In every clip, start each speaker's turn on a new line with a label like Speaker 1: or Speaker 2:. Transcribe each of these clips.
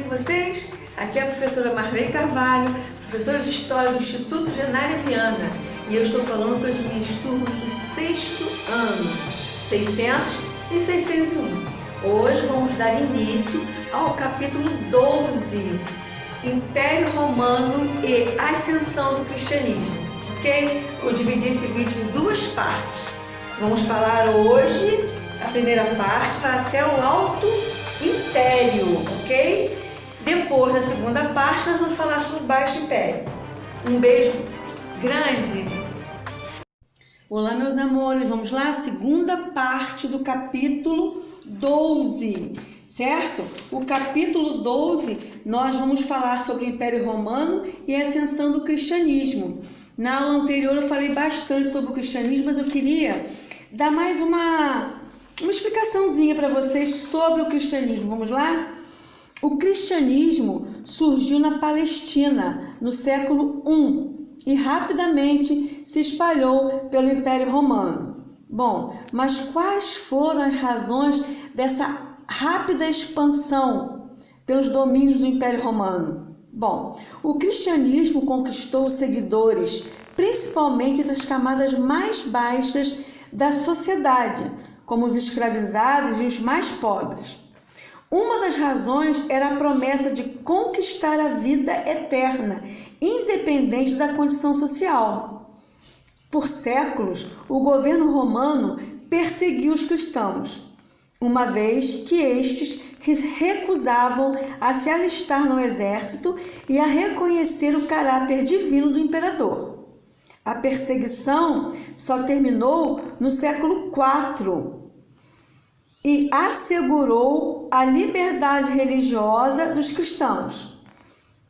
Speaker 1: com vocês? Aqui é a professora Marley Carvalho, professora de História do Instituto Genária Viana, e eu estou falando com as minhas turmas do 6º ano, 600 e 601. Hoje vamos dar início ao capítulo 12, Império Romano e Ascensão do Cristianismo, ok? Eu dividi esse vídeo em duas partes. Vamos falar hoje, a primeira parte, vai até o Alto Império, ok? Depois, na segunda parte, nós vamos falar sobre o Baixo Império. Um beijo grande! Olá, meus amores, vamos lá? Segunda parte do capítulo 12, certo? O capítulo 12, nós vamos falar sobre o Império Romano e a ascensão do cristianismo. Na aula anterior eu falei bastante sobre o cristianismo, mas eu queria dar mais uma explicaçãozinha para vocês sobre o cristianismo. Vamos lá? O cristianismo surgiu na Palestina no século I e rapidamente se espalhou pelo Império Romano. Bom, mas quais foram as razões dessa rápida expansão pelos domínios do Império Romano? Bom, o cristianismo conquistou seguidores, principalmente das camadas mais baixas da sociedade, como os escravizados e os mais pobres. Uma das razões era a promessa de conquistar a vida eterna, independente da condição social. Por séculos, o governo romano perseguiu os cristãos, uma vez que estes recusavam a se alistar no exército e a reconhecer o caráter divino do imperador. A perseguição só terminou no século IV e assegurou a liberdade religiosa dos cristãos.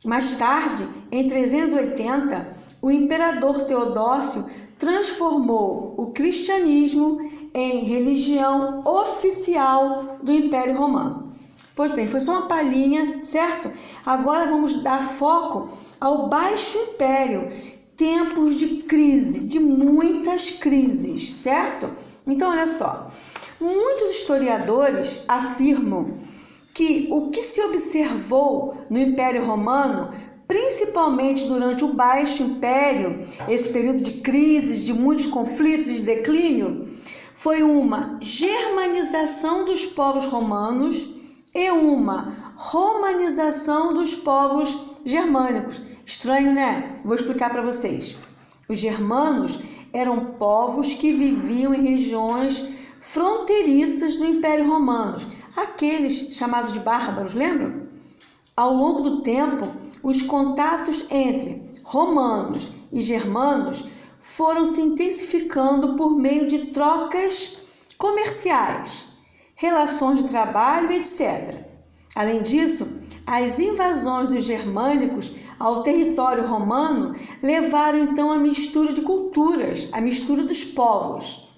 Speaker 1: Mais tarde, em 380, o imperador Teodósio transformou o cristianismo em religião oficial do Império Romano. Pois bem, foi só uma palhinha, certo? Agora vamos dar foco ao Baixo Império, tempos de crise, de muitas crises, certo? Então, olha só, muitos historiadores afirmam que o que se observou no Império Romano, principalmente durante o Baixo Império, esse período de crises, de muitos conflitos e de declínio, foi uma germanização dos povos romanos e uma romanização dos povos germânicos. Estranho, né? Vou explicar para vocês. Os germanos eram povos que viviam em regiões fronteiriças do Império Romano, aqueles chamados de bárbaros, lembram? Ao longo do tempo, os contatos entre romanos e germanos foram se intensificando por meio de trocas comerciais, relações de trabalho, etc. Além disso, as invasões dos germânicos ao território romano levaram então à mistura de culturas, à mistura dos povos.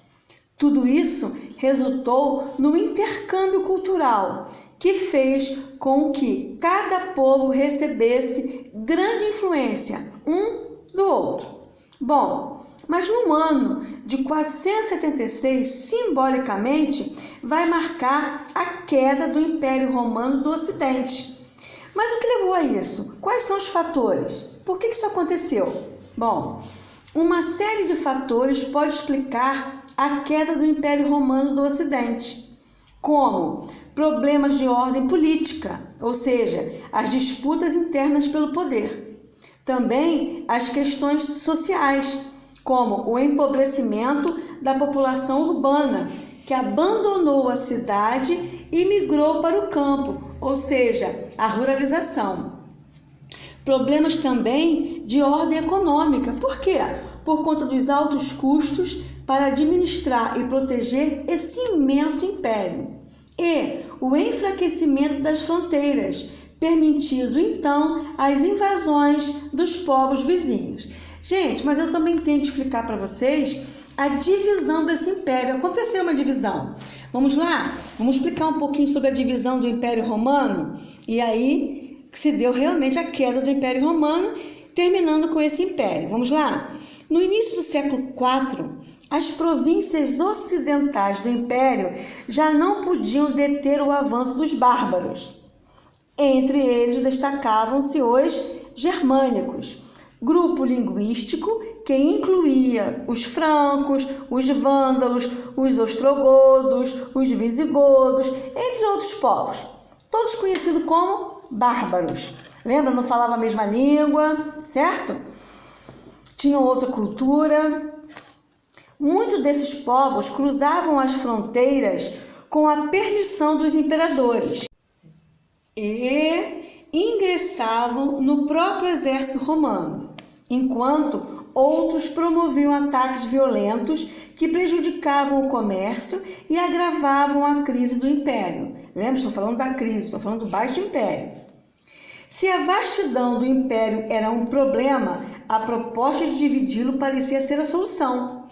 Speaker 1: Tudo isso resultou no intercâmbio cultural, que fez com que cada povo recebesse grande influência um do outro. Bom, mas no ano de 476, simbolicamente, vai marcar a queda do Império Romano do Ocidente. Mas o que levou a isso? Quais são os fatores? Por que isso aconteceu? Bom, uma série de fatores pode explicar a queda do Império Romano do Ocidente, como problemas de ordem política, ou seja, as disputas internas pelo poder. Também as questões sociais, como o empobrecimento da população urbana, que abandonou a cidade e migrou para o campo, ou seja, a ruralização. Problemas também de ordem econômica. Por quê? Por conta dos altos custos para administrar e proteger esse imenso império. E o enfraquecimento das fronteiras, permitindo então as invasões dos povos vizinhos. Gente, mas eu também tenho que explicar para vocês a divisão desse império. Aconteceu uma divisão. Vamos lá? Vamos explicar um pouquinho sobre a divisão do Império Romano e aí se deu realmente a queda do Império Romano, terminando com esse império. Vamos lá? No início do século IV, as províncias ocidentais do Império já não podiam deter o avanço dos bárbaros.
Speaker 2: Entre eles destacavam-se os germânicos, grupo linguístico que incluía os francos, os vândalos, os ostrogodos, os visigodos, entre outros povos, todos conhecidos como bárbaros. Lembra? Não falavam a mesma língua, certo? Tinham outra cultura. Muitos desses povos cruzavam as fronteiras com a permissão dos imperadores e ingressavam no próprio exército romano, enquanto outros promoviam ataques violentos que prejudicavam o comércio e agravavam a crise do império. Lembra? Estou falando da crise, estou falando do Baixo Império. Se a vastidão do império era um problema, a proposta de dividi-lo parecia ser a solução.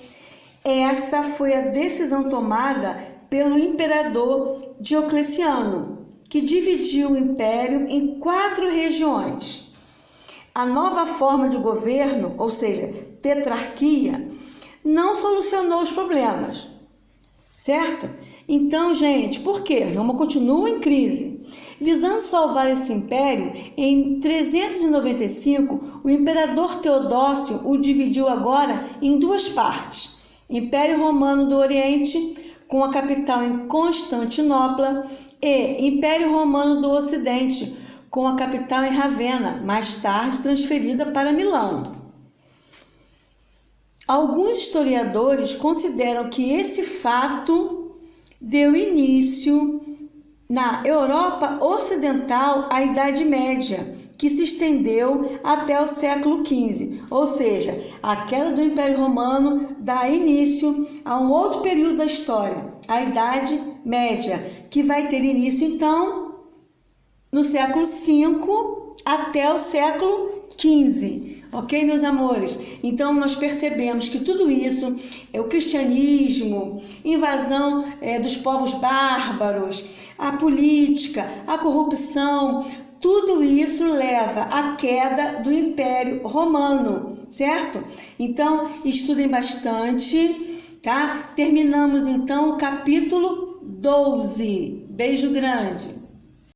Speaker 2: Essa foi a decisão tomada pelo imperador Diocleciano, que dividiu o império em 4 regiões. A nova forma de governo, ou seja, tetrarquia, não solucionou os problemas, certo? Então, gente, por quê? Roma continua em crise. Visando salvar esse império, em 395, o imperador Teodócio o dividiu agora em 2 partes. Império Romano do Oriente, com a capital em Constantinopla, e Império Romano do Ocidente, com a capital em Ravenna, mais tarde transferida para Milão. Alguns historiadores consideram que esse fato deu início na Europa Ocidental à Idade Média, que se estendeu até o século XV, ou seja, a queda do Império Romano dá início a um outro período da história, a Idade Média, que vai ter início então no século V até o século XV. Ok, meus amores? Então, nós percebemos que tudo isso, o cristianismo, invasão dos povos bárbaros, a política, a corrupção, tudo isso leva à queda do Império Romano, certo? Então, estudem bastante, tá? Terminamos, então, o capítulo 12. Beijo grande!